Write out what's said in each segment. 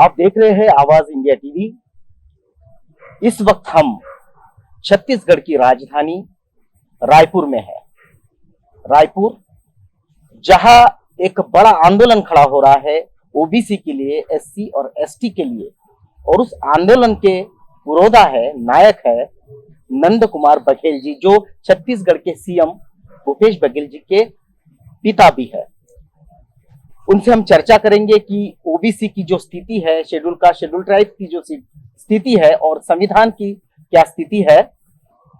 आप देख रहे हैं आवाज इंडिया टीवी। इस वक्त हम छत्तीसगढ़ की राजधानी रायपुर में है। रायपुर जहां एक बड़ा आंदोलन खड़ा हो रहा है ओबीसी के लिए, एससी और एसटी के लिए, और उस आंदोलन के पुरोधा है, नायक है नंद कुमार बघेल जी, जो छत्तीसगढ़ के सीएम भूपेश बघेल जी के पिता भी है। उनसे हम चर्चा करेंगे कि ओबीसी की जो स्थिति है, शेड्यूल ट्राइब की जो स्थिति है और संविधान की क्या स्थिति है।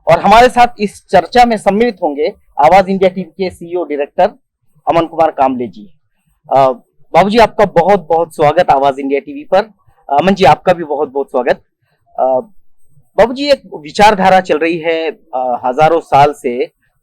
और हमारे साथ इस चर्चा में सम्मिलित होंगे आवाज इंडिया टीवी के सीईओ डायरेक्टर अमन कुमार कामले जी। बाबूजी, आपका बहुत बहुत स्वागत आवाज इंडिया टीवी पर। अमन जी, आपका भी बहुत बहुत स्वागत। बाबूजी, एक विचारधारा चल रही है हजारों साल से।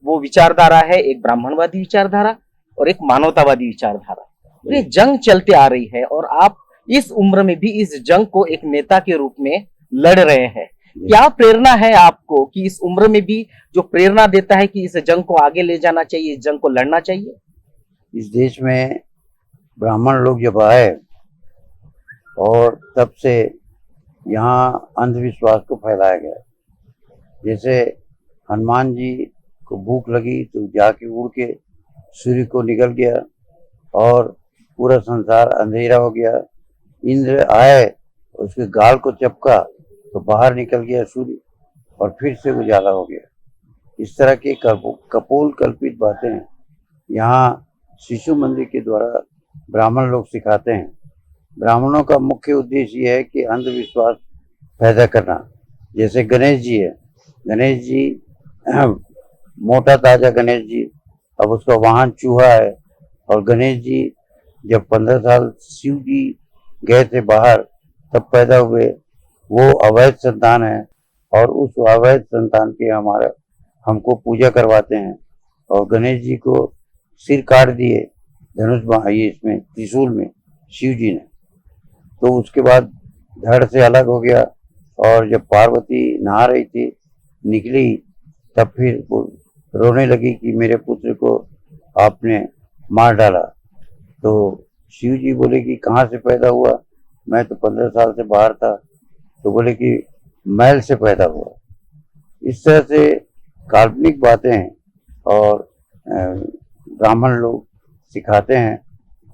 वो विचारधारा है एक ब्राह्मणवादी विचारधारा और एक मानवतावादी विचारधारा। और ये जंग चलते आ रही है और आप इस उम्र में भी इस जंग को एक नेता के रूप में लड़ रहे हैं। क्या प्रेरणा है आपको कि इस उम्र में भी जो प्रेरणा देता है कि इस जंग को आगे ले जाना चाहिए, इस जंग को लड़ना चाहिए? इस देश में ब्राह्मण लोग जब आए और तब से यहाँ अंधविश्वास को फैलाया गया। जैसे हनुमान जी को भूख लगी तो जाके उड़ के सूर्य को निकल गया और पूरा संसार अंधेरा हो गया। इंद्र आए, उसके गाल को चपका तो बाहर निकल गया सूर्य और फिर से उजाला हो गया। इस तरह की कपोल कल्पित बातें यहाँ शिशु मंदिर के द्वारा ब्राह्मण लोग सिखाते हैं। ब्राह्मणों का मुख्य उद्देश्य ये है कि अंधविश्वास पैदा करना। जैसे गणेश जी है, गणेश जी मोटा ताजा गणेश जी, अब उसका वाहन चूहा है। और गणेश जी जब 15 साल शिव जी गए थे बाहर तब पैदा हुए। वो अवैध संतान है और उस अवैध संतान के हमको पूजा करवाते हैं। और गणेश जी को सिर काट दिए धनुष इसमें त्रिशूल में शिव जी ने। तो उसके बाद धड़ से अलग हो गया और जब पार्वती नहा रही थी निकली तब फिर वो रोने लगी कि मेरे पुत्र को आपने मार डाला। तो शिव जी बोले कि कहाँ से पैदा हुआ? मैं तो 15 साल से बाहर था। तो बोले कि मैल से पैदा हुआ। इस तरह से काल्पनिक बातें और ब्राह्मण लोग सिखाते हैं।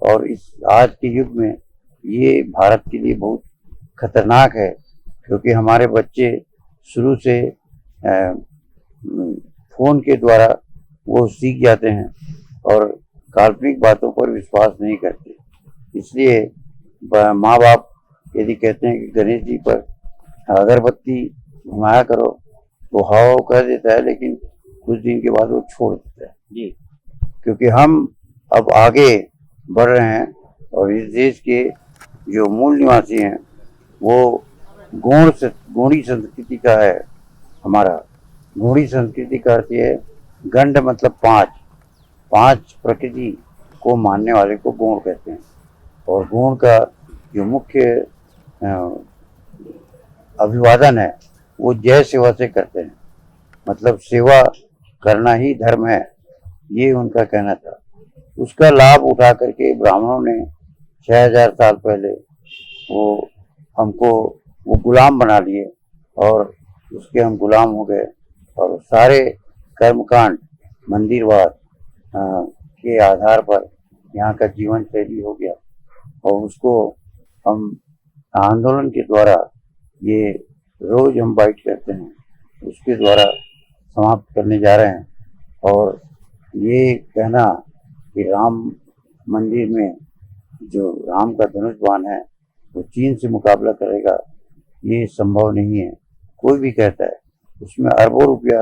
और इस आज के युग में ये भारत के लिए बहुत खतरनाक है, क्योंकि हमारे बच्चे शुरू से फोन के द्वारा वो सीख जाते हैं और काल्पनिक बातों पर विश्वास नहीं करते। इसलिए माँ बाप यदि कहते हैं कि गणेश जी पर अगरबत्ती घुमाया करो तो हवा कह देता है, लेकिन कुछ दिन के बाद वो छोड़ देता है जी। क्योंकि हम अब आगे बढ़ रहे हैं और इस देश के जो मूल निवासी हैं वो गौड़ी संस्कृति का है। हमारा गौड़ी संस्कृति का अर्थ है गंड, मतलब पांच प्रकृति को मानने वाले को गौड़ कहते हैं। और गौड़ का जो मुख्य अभिवादन है वो जय सेवा से करते हैं, मतलब सेवा करना ही धर्म है, ये उनका कहना था। उसका लाभ उठा करके ब्राह्मणों ने 6000 साल पहले वो गुलाम बना लिए और उसके हम गुलाम हो गए। और सारे कर्मकांड मंदिरवाद के आधार पर यहाँ का जीवन शैली हो गया और उसको हम आंदोलन के द्वारा, ये रोज हम बाइट करते हैं, उसके द्वारा समाप्त करने जा रहे हैं। और ये कहना कि राम मंदिर में जो राम का धनुष बाण है वो चीन से मुकाबला करेगा, ये संभव नहीं है। कोई भी कहता है, उसमें अरबों रुपया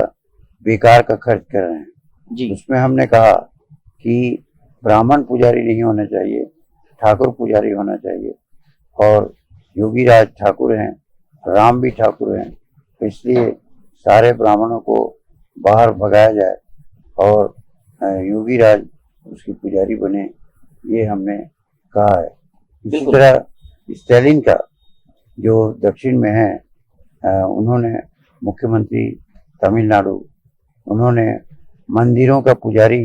बेकार का खर्च कर रहे हैं जी। उसमें हमने कहा कि ब्राह्मण पुजारी नहीं होना चाहिए, ठाकुर पुजारी होना चाहिए। और योगी राज ठाकुर हैं, राम भी ठाकुर हैं, तो इसलिए सारे ब्राह्मणों को बाहर भगाया जाए और योगी राज उसकी पुजारी बने, ये हमने कहा है। इसी तरह स्टालिन का जो दक्षिण में है, उन्होंने मुख्यमंत्री तमिलनाडु, उन्होंने मंदिरों का पुजारी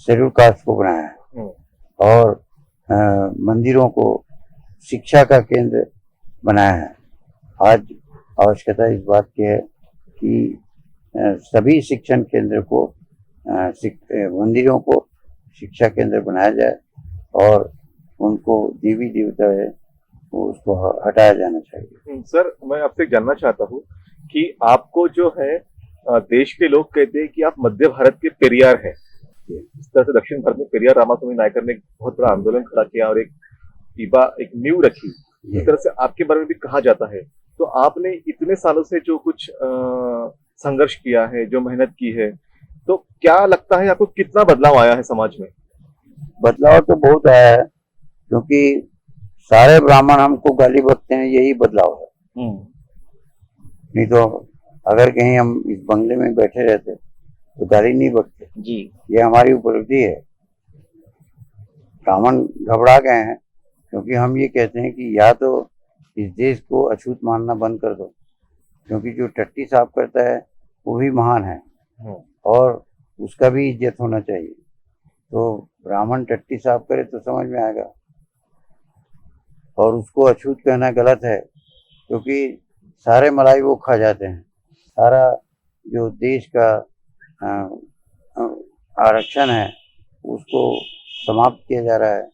शेड्यूल कास्ट को बनाया है और मंदिरों को शिक्षा का केंद्र बनाया है। आज आवश्यकता इस बात की है कि सभी शिक्षण केंद्र को मंदिरों को शिक्षा केंद्र बनाया जाए और उनको देवी देवता है वो उसको हटाया जाना चाहिए। सर, मैं आपसे जानना चाहता हूँ कि आपको जो है देश के लोग कहते हैं कि आप मध्य भारत के पेरियार हैं। इस तरह से दक्षिण भारत में पेरियार रामास्वामी नायकर ने एक बहुत बड़ा आंदोलन खड़ा किया और एक नींव रखी। इस तरह से आपके बारे में भी कहा जाता है। तो आपने इतने सालों से जो कुछ संघर्ष किया है, जो मेहनत की है, तो क्या लगता है आपको कितना बदलाव आया है समाज में? बदलाव तो बहुत आया है, क्योंकि सारे ब्राह्मण हमको गाली बकते हैं, यही बदलाव है। नहीं तो अगर कहीं हम इस बंगले में बैठे रहते तो गाली नहीं बकते जी। ये हमारी उपलब्धि है। ब्राह्मण घबरा गए हैं क्योंकि हम ये कहते हैं कि या तो इस देश को अछूत मानना बंद कर दो, क्योंकि जो टट्टी साफ करता है वो भी महान है और उसका भी इज्जत होना चाहिए। तो ब्राह्मण टट्टी साफ करे तो समझ में आएगा, और उसको अछूत कहना गलत है, क्योंकि सारे मलाई वो खा जाते हैं। सारा जो देश का आरक्षण है उसको समाप्त किया जा रहा है,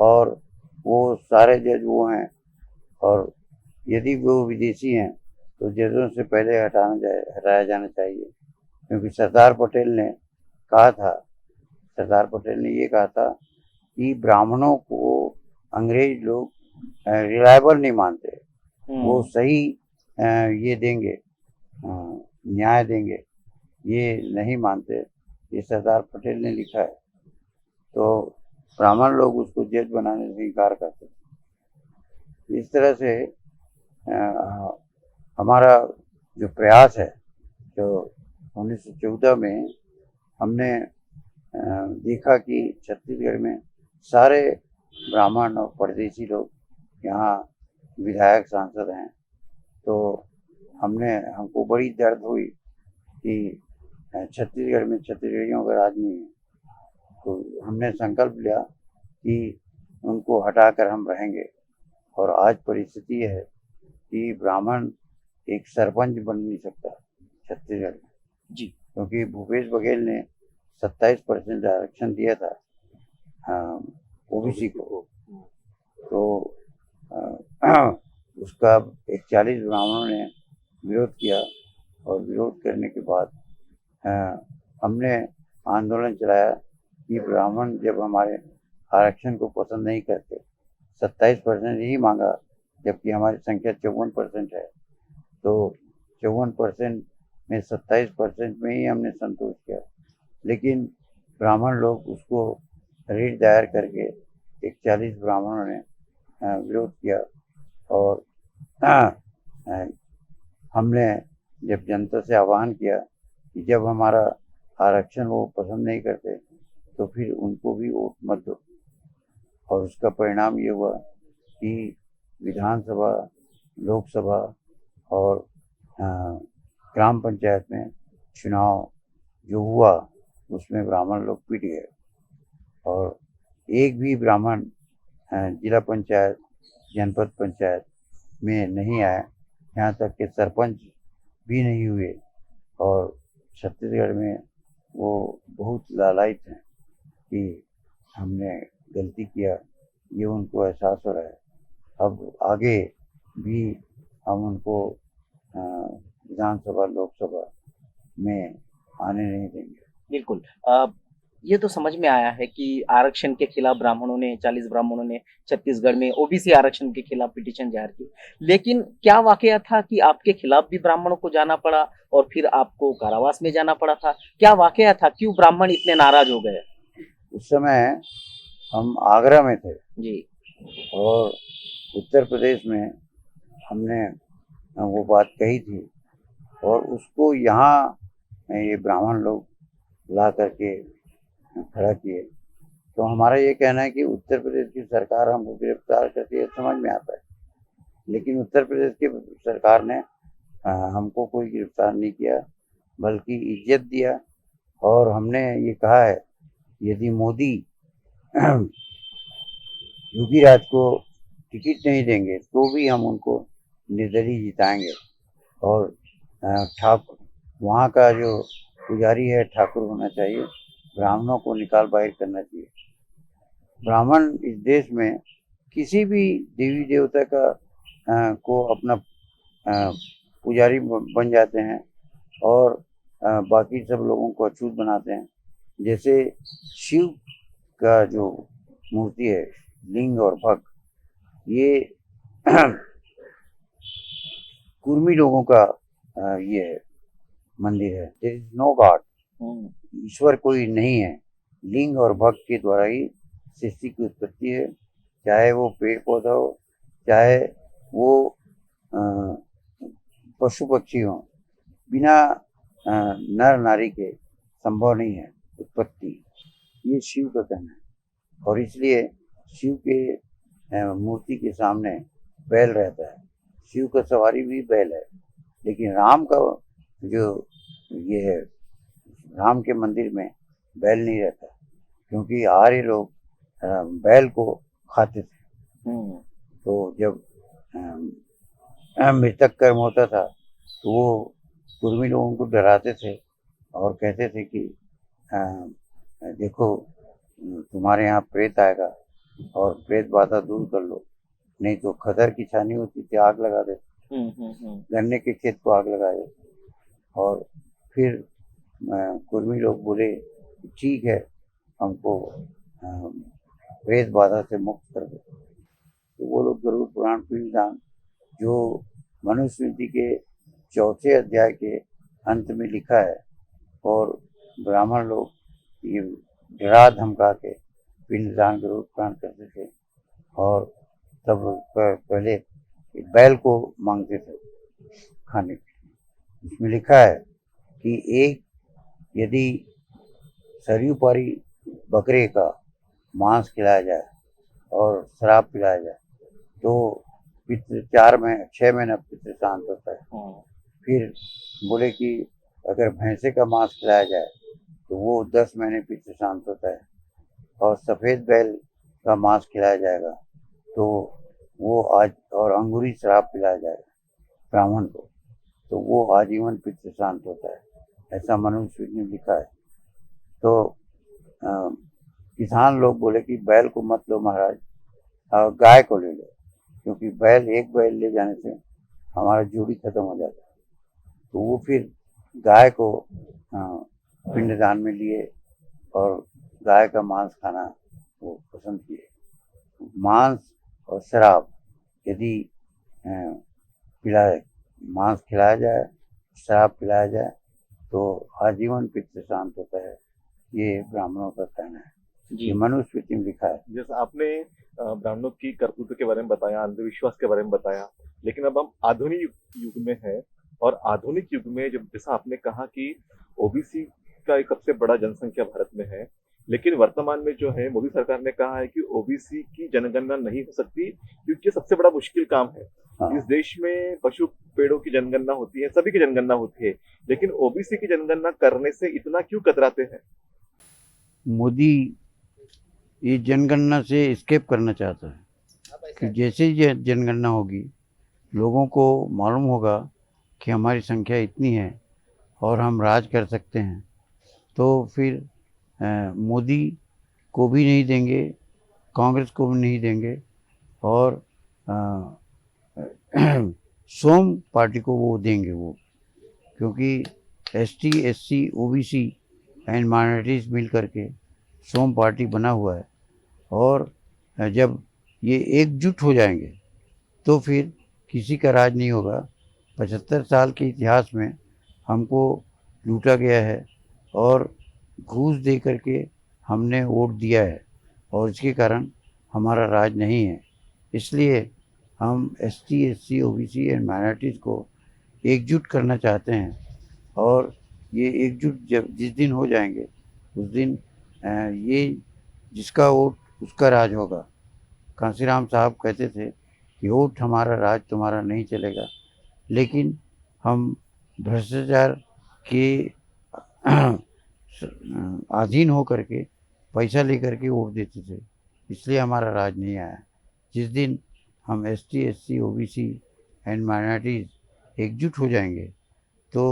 और वो सारे जज वो हैं, और यदि वो विदेशी हैं तो जजों से पहले हटाया जाना चाहिए। क्योंकि सरदार पटेल ने ये कहा था कि ब्राह्मणों को अंग्रेज लोग रिलायबल नहीं मानते, वो सही ये देंगे, न्याय देंगे, ये नहीं मानते। ये सरदार पटेल ने लिखा है। तो ब्राह्मण लोग उसको जज बनाने से इनकार करते हैं। इस तरह से हमारा जो प्रयास है, जो 1914 में हमने देखा कि छत्तीसगढ़ में सारे ब्राह्मण और परदेशी लोग यहाँ विधायक सांसद हैं, तो हमको बड़ी दर्द हुई कि छत्तीसगढ़ में छत्तीसगढ़ियों का राज नहीं है। तो हमने संकल्प लिया कि उनको हटाकर हम रहेंगे, और आज परिस्थिति है कि ब्राह्मण एक सरपंच बन नहीं सकता छत्तीसगढ़ में जी, क्योंकि भूपेश बघेल ने 27% आरक्षण दिया था ओबीसी को। तो उसका 41 ब्राह्मणों ने विरोध किया, और विरोध करने के बाद हमने आंदोलन चलाया कि ब्राह्मण जब हमारे आरक्षण को पसंद नहीं करते, 27% ही मांगा जबकि हमारी संख्या 54% है, तो 54% में 27% में ही हमने संतोष किया। लेकिन ब्राह्मण लोग उसको रिट दायर करके 41 ब्राह्मणों ने विरोध किया, और हमने जब जनता से आह्वान किया कि जब हमारा आरक्षण वो पसंद नहीं करते तो फिर उनको भी वोट मत दो, और उसका परिणाम ये हुआ कि विधानसभा, लोकसभा और ग्राम पंचायत में चुनाव जो हुआ उसमें ब्राह्मण लोग पिट गए, और एक भी ब्राह्मण जिला पंचायत, जनपद पंचायत में नहीं आया, यहाँ तक कि सरपंच भी नहीं हुए। और छत्तीसगढ़ में वो बहुत लालायित हैं कि हमने गलती किया, ये उनको एहसास हो रहा है। अब आगे भी हम उनको विधानसभा, लोकसभा में आने नहीं देंगे। बिल्कुल। ये तो समझ में आया है कि आरक्षण के खिलाफ ब्राह्मणों ने 40 ब्राह्मणों ने छत्तीसगढ़ में ओबीसी आरक्षण के खिलाफ पिटीशन जाहिर की। लेकिन क्या वाकया था कि आपके खिलाफ भी ब्राह्मणों को जाना पड़ा और फिर आपको कारावास में जाना पड़ा था? क्या वाकया था? क्यों ब्राह्मण इतने नाराज हो गए? उस समय हम आगरा में थे जी, और उत्तर प्रदेश में हमने वो बात कही थी, और उसको यहाँ ये ब्राह्मण लोग ला करके खड़ा किए। तो हमारा ये कहना है कि उत्तर प्रदेश की सरकार हमको गिरफ्तार करती है, समझ में आता है, लेकिन उत्तर प्रदेश की सरकार ने हमको कोई गिरफ्तार नहीं किया, बल्कि इज्जत दिया। और हमने ये कहा है यदि मोदी योगी राज को टिकट नहीं देंगे तो भी हम उनको निर्दलीय जिताएंगे। और ठाकुर वहाँ का जो पुजारी है ठाकुर होना चाहिए, ब्राह्मणों को निकाल बाहर करना चाहिए। ब्राह्मण इस देश में किसी भी देवी देवता का को अपना पुजारी बन जाते हैं और बाकी सब लोगों को अछूत बनाते हैं। जैसे शिव का जो मूर्ति है लिंग और भग, ये कुर्मी लोगों का ये है मंदिर है। देयर इज नो गॉड, ईश्वर कोई नहीं है। लिंग और भक्त के द्वारा ही सृष्टि की उत्पत्ति है, चाहे वो पेड़ पौधा हो, चाहे वो पशु पक्षी हो। बिना नर नारी के संभव नहीं है उत्पत्ति। ये शिव का कहना है और इसलिए शिव के मूर्ति के सामने बैल रहता है। शिव का सवारी भी बैल है, लेकिन राम का जो ये है, राम के मंदिर में बैल नहीं रहता, क्योंकि आर्य लोग बैल को खाते थे। तो जब मृतक कर्म होता था तो वो कुर्मी लोगों को डराते थे और कहते थे कि देखो तुम्हारे यहाँ प्रेत आएगा और प्रेत बाधा दूर कर लो, नहीं तो खदर की छानी होती थी, आग लगा देते, गन्ने के खेत को आग लगा देते। और फिर कुर्मी लोग बोले ठीक है, हमको प्रेत बाधा से मुक्त कर दो। तो वो लोग गरुड़ पुराण पिंडदान, जो मनुस्मृति के 4थे अध्याय के अंत में लिखा है, और ब्राह्मण लोग ये डरा धमका के पिंडदान गरुड़ पुराण करते थे और तब पहले बैल को मांगते थे खाने के। इसमें लिखा है कि एक यदि सरयू पारी बकरे का मांस खिलाया जाए और शराब पिलाया जाए तो पितृ 6 महीना पितृ शांत होता है। फिर बोले कि अगर भैंसे का मांस खिलाया जाए तो वो 10 महीने पितृ शांत होता है, और सफ़ेद बैल का मांस खिलाया जाएगा तो वो आज, और अंगूरी शराब पिलाया जाएगा ब्राह्मण को तो वो आजीवन पितृ शांत होता है। ऐसा मनुस्मृति में लिखा है। तो किसान लोग बोले कि बैल को मत लो महाराज, गाय को ले लो, क्योंकि एक बैल ले जाने से हमारा जोड़ी खत्म हो जाता है। तो वो फिर गाय को पिंडदान में लिए और गाय का मांस खाना वो पसंद किए। मांस और शराब यदि मांस खिलाया जाए, शराब पिलाया जाए तो आजीवन पितृ शांत होता है। ये ब्राह्मणों का कहना है, ये मनुस्मृति में लिखा है। जैसे आपने ब्राह्मणों की करतूत के बारे में बताया, अंधविश्वास के बारे में बताया, लेकिन अब हम आधुनिक युग में हैं, और आधुनिक युग में जब जैसा आपने कहा कि ओबीसी का एक सबसे बड़ा जनसंख्या भारत में है, लेकिन वर्तमान में जो है मोदी सरकार ने कहा है कि ओबीसी की जनगणना नहीं हो सकती, क्योंकि सबसे बड़ा मुश्किल काम है। हाँ। इस देश में पशु पेड़ों की जनगणना होती है, सभी की जनगणना होती है, लेकिन ओबीसी की जनगणना करने से इतना क्यों कतराते हैं? मोदी ये जनगणना से एस्केप करना चाहता है कि जैसे ही जनगणना होगी लोगों को मालूम होगा कि हमारी संख्या इतनी है और हम राज कर सकते हैं, तो फिर मोदी को भी नहीं देंगे, कांग्रेस को भी नहीं देंगे, और सोम पार्टी को वो देंगे वो, क्योंकि S T, S C, O B C and minorities मिल करके सोम पार्टी बना हुआ है। और जब ये एकजुट हो जाएंगे तो फिर किसी का राज नहीं होगा। 75 साल के इतिहास में हमको लूटा गया है और घूस दे करके हमने वोट दिया है, और इसके कारण हमारा राज नहीं है। इसलिए हम ST, S C, O B C and minorities को एकजुट करना चाहते हैं, और ये एकजुट जब जिस दिन हो जाएंगे उस दिन ये जिसका वोट उसका राज होगा। कांसीराम साहब कहते थे कि वोट हमारा, राज तुम्हारा नहीं चलेगा, लेकिन हम भ्रष्टाचार के अधीन हो करके पैसा लेकर के वोट देते थे, इसलिए हमारा राज नहीं आया। जिस दिन हम ST SC OBC and minorities एकजुट हो जाएंगे तो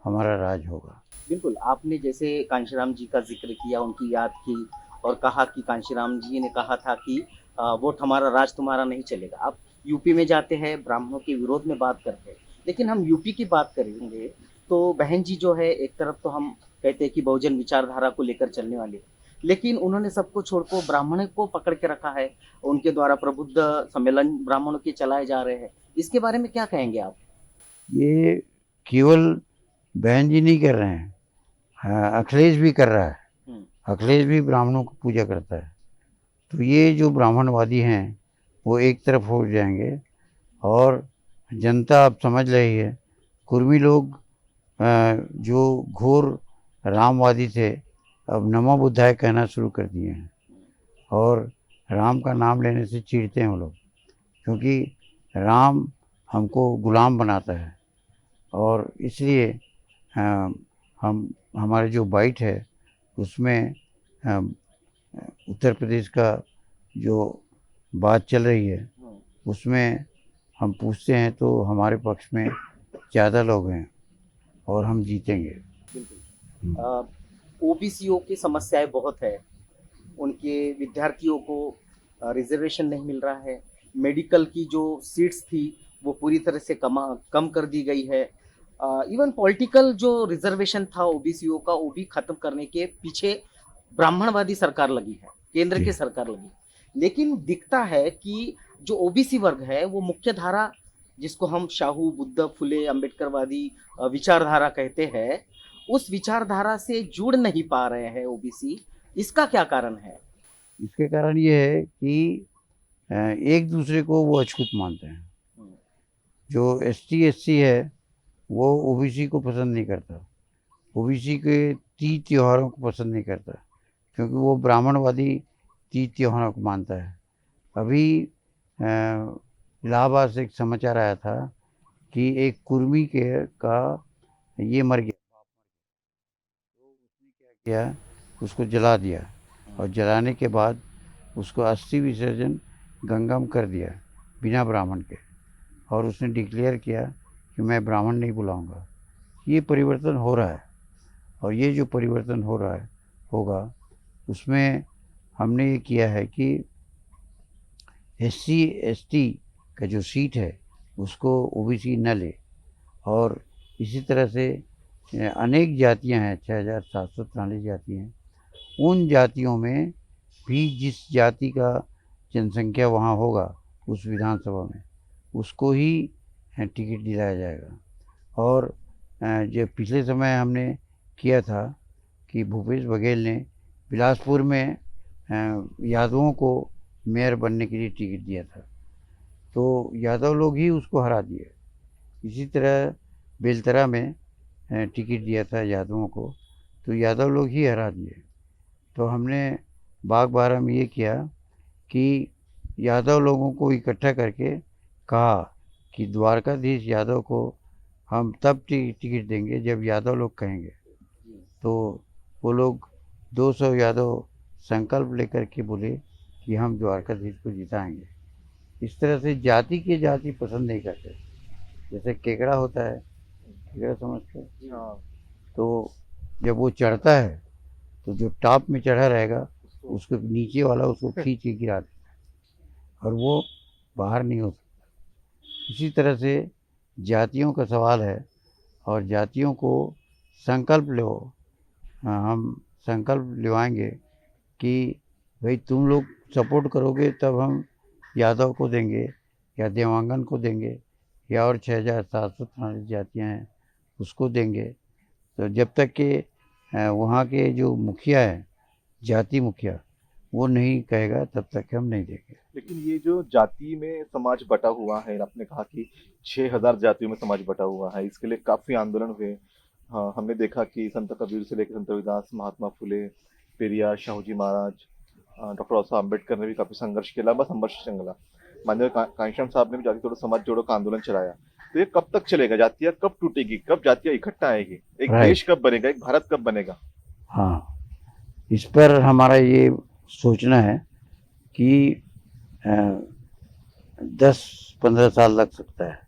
हमारा राज होगा। बिल्कुल, आपने जैसे कांशीराम जी का जिक्र किया, उनकी याद की और कहा कि कांशीराम जी ने कहा था कि वोट हमारा, राज तुम्हारा नहीं चलेगा। आप यूपी में जाते हैं, ब्राह्मणों के विरोध में बात करते हैं, लेकिन हम यूपी की बात करेंगे तो बहन जी जो है, एक तरफ तो हम कहते हैं कि बहुजन विचारधारा को लेकर चलने वाले, लेकिन उन्होंने सबको छोड़कर ब्राह्मण को पकड़ के रखा है। उनके द्वारा प्रबुद्ध सम्मेलन ब्राह्मणों के चलाए जा रहे हैं। इसके बारे में क्या कहेंगे आप? ये केवल बहन जी नहीं कर रहे हैं, हाँ, अखिलेश भी कर रहा है। अखिलेश भी ब्राह्मणों को पूजा करता है। तो ये जो ब्राह्मणवादी हैं वो एक तरफ हो जाएंगे और जनता अब समझ रही है। कुर्मी लोग जो घोर रामवादी थे, अब नमो बुद्धाय कहना शुरू कर दिए हैं और राम का नाम लेने से चिढ़ते हैं वो लोग, क्योंकि राम हमको गुलाम बनाता है। और इसलिए हम हमारे जो बाइट है उसमें उत्तर प्रदेश का जो बात चल रही है उसमें हम पूछते हैं तो हमारे पक्ष में ज़्यादा लोग हैं और हम जीतेंगे। ओबीसीओ की समस्याएं बहुत है। उनके विद्यार्थियों को रिजर्वेशन नहीं मिल रहा है। मेडिकल की जो सीट्स थी वो पूरी तरह से कम कर दी गई है। इवन पॉलिटिकल जो रिजर्वेशन था ओबीसीओ का, वो भी खत्म करने के पीछे ब्राह्मणवादी सरकार लगी है, केंद्र की सरकार लगी। लेकिन दिखता है कि जो ओबीसी वर्ग है वो मुख्य धारा, जिसको हम शाहू, बुद्ध, फुले, अंबेडकरवादी विचारधारा कहते हैं, उस विचारधारा से जुड़ नहीं पा रहे हैं ओबीसी। इसका क्या कारण है? इसके कारण ये है कि एक दूसरे को वो अछूत मानते हैं। जो ST SC है वो OBC को पसंद नहीं करता, OBC के तीज त्योहारों को पसंद नहीं करता, क्योंकि वो ब्राह्मणवादी तीज त्योहारों को मानता है। अभी इलाहाबाद से एक समाचार आया था कि एक कुर्मी का ये मर गया, तो उसने क्या किया, उसको जला दिया और जलाने के बाद उसको अस्थि विसर्जन गंगा में कर दिया बिना ब्राह्मण के, और उसने डिक्लेयर किया कि मैं ब्राह्मण नहीं बुलाऊंगा। ये परिवर्तन हो रहा है और ये जो परिवर्तन हो रहा है होगा उसमें हमने ये किया है कि SC ST का जो सीट है उसको OBC न ले। और इसी तरह से अनेक जातियां हैं, 6743 जातियाँ हैं। उन जातियों में भी जिस जाति का जनसंख्या वहाँ होगा उस विधानसभा में, उसको ही टिकट दिलाया जाएगा। और जो पिछले समय हमने किया था कि भूपेश बघेल ने बिलासपुर में यादवों को मेयर बनने के लिए टिकट दिया था, तो यादव लोग ही उसको हरा दिए। इसी तरह बेलतरा में टिकट दिया था यादवों को, तो यादव लोग ही हरा दिए। तो हमने बागबारा में ये किया कि यादव लोगों को इकट्ठा करके कहा कि द्वारकाधीश यादव को हम तब टिकट देंगे जब यादव लोग कहेंगे। तो वो लोग 200 यादव संकल्प लेकर के बोले कि हम द्वारकाधीश को जिताएंगे। इस तरह से जाति के जाति पसंद नहीं करते। जैसे केकड़ा होता है, केकड़ा समझते हैं, तो जब वो चढ़ता है तो जो टॉप में चढ़ा रहेगा उसको नीचे वाला उसको खींच के गिरा देता और वो बाहर नहीं हो सकता। इसी तरह से जातियों का सवाल है और जातियों को संकल्प लो। हम संकल्प लिवाएंगे कि भाई तुम लोग सपोर्ट करोगे तब हम यादव को देंगे या देवांगन को देंगे या और 6743 जातियाँ हैं उसको देंगे। तो जब तक कि वहाँ के जो मुखिया है, जाति मुखिया, वो नहीं कहेगा तब तक हम नहीं देंगे। लेकिन ये जो जाति में समाज बटा हुआ है, आपने कहा कि 6000 जातियों में समाज बटा हुआ है, इसके लिए काफी आंदोलन हुए। हाँ, हमने देखा कि संत कबीर से लेकर संत रविदास, महात्मा फुले, पेरियार, शाहूजी महाराज, डॉक्टर बाबा साहब अम्बेडकर ने भी काफी संघर्ष किया, लंबा संघर्ष चला। माननीय कांशीराम साहब ने भी जाति तोड़ो समाज जोड़ो का आंदोलन चलाया। तो ये कब तक चलेगा? जातियां कब टूटेगी? कब जातियां इकट्ठा आएगी? एक देश कब बनेगा? एक भारत कब बनेगा? हाँ, इस पर हमारा ये सोचना है कि 10-15 साल लग सकता है,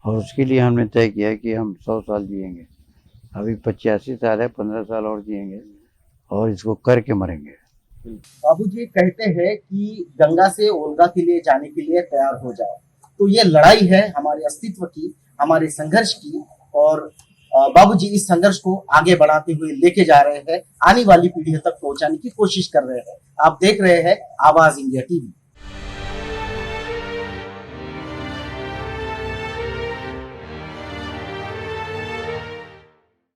और उसके लिए हमने तय किया है कि हम 100 साल जिएंगे। अभी 85 साल है, 15 साल और जिएंगे और इसको करके मरेंगे। बाबूजी कहते हैं कि गंगा से ओल्गा के लिए जाने के लिए तैयार हो जाओ। तो ये लड़ाई है हमारे अस्तित्व की, हमारे संघर्ष की, और बाबूजी इस संघर्ष को आगे बढ़ाते हुए लेके जा रहे हैं, आने वाली पीढ़ियों तक पहुंचाने की कोशिश कर रहे हैं। आप देख रहे हैं आवाज इंडिया टीवी।